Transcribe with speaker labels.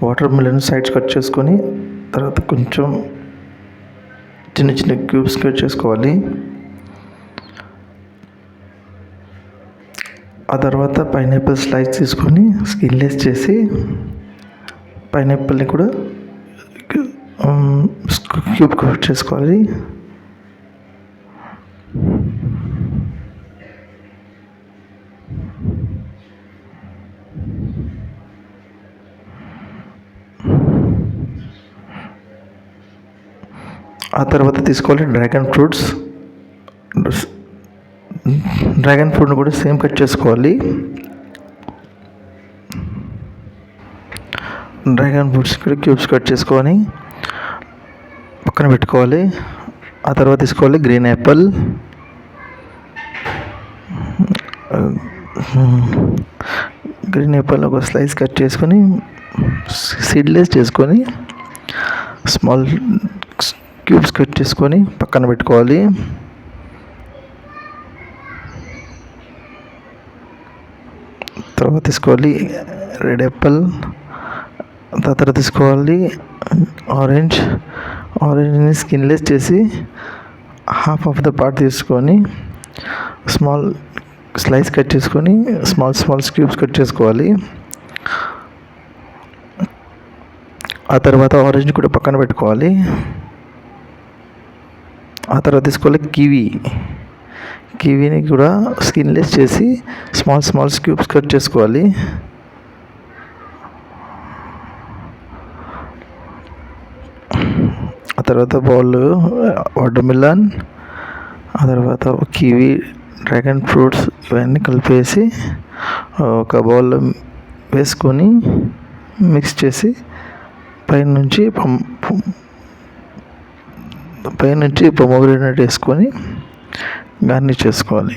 Speaker 1: Water melon sides cut చేసుకొని తర్వాత కొంచెం చిన్న చిన్న క్యూబ్స్ కట్ చేసుకోవాలి. ఆ తర్వాత పైనాపిల్ స్లైస్ తీసుకొని స్కిన్లెస్ చేసి పైనాపిల్ని కూడా క్యూబ్ కట్ చేసుకోవాలి. ఆ తర్వాత తీసుకోవాలి డ్రాగన్ ఫ్రూట్ని కూడా సేమ్ కట్ చేసుకోవాలి. డ్రాగన్ ఫ్రూట్స్ కూడా క్యూబ్స్ కట్ చేసుకొని పక్కన పెట్టుకోవాలి. ఆ తర్వాత తీసుకోవాలి గ్రీన్ యాపిల్, ఒక స్లైస్ కట్ చేసుకొని సీడ్లెస్ చేసుకొని స్మాల్ క్యూబ్స్ కట్ చేసుకొని పక్కన పెట్టుకోవాలి. తర్వాత తీసుకోవాలి రెడ్ యాపిల్, తర్వాత తీసుకోవాలి ఆరెంజ్ని స్కిన్లెస్ చేసి హాఫ్ ఆఫ్ ద పార్ట్ తీసుకొని స్మాల్ స్లైస్ కట్ చేసుకొని స్మాల్ క్యూబ్స్ కట్ చేసుకోవాలి. ఆ తర్వాత ఆరెంజ్ కూడా పక్కన పెట్టుకోవాలి. ఆ తర్వాత తీసుకోవాలి కివీని కూడా స్కిన్లెస్ చేసి స్మాల్ క్యూబ్స్ కట్ చేసుకోవాలి. ఆ తర్వాత బౌల్ వాటర్ మిలన్, ఆ తర్వాత కివీ, డ్రాగన్ ఫ్రూట్స్ ఇవన్నీ కలిపేసి ఒక బౌల్లో వేసుకొని మిక్స్ చేసి పైనుంచి పొమోగ్రానేట్ వేసుకొని గార్నిష్ చేసుకోవాలి.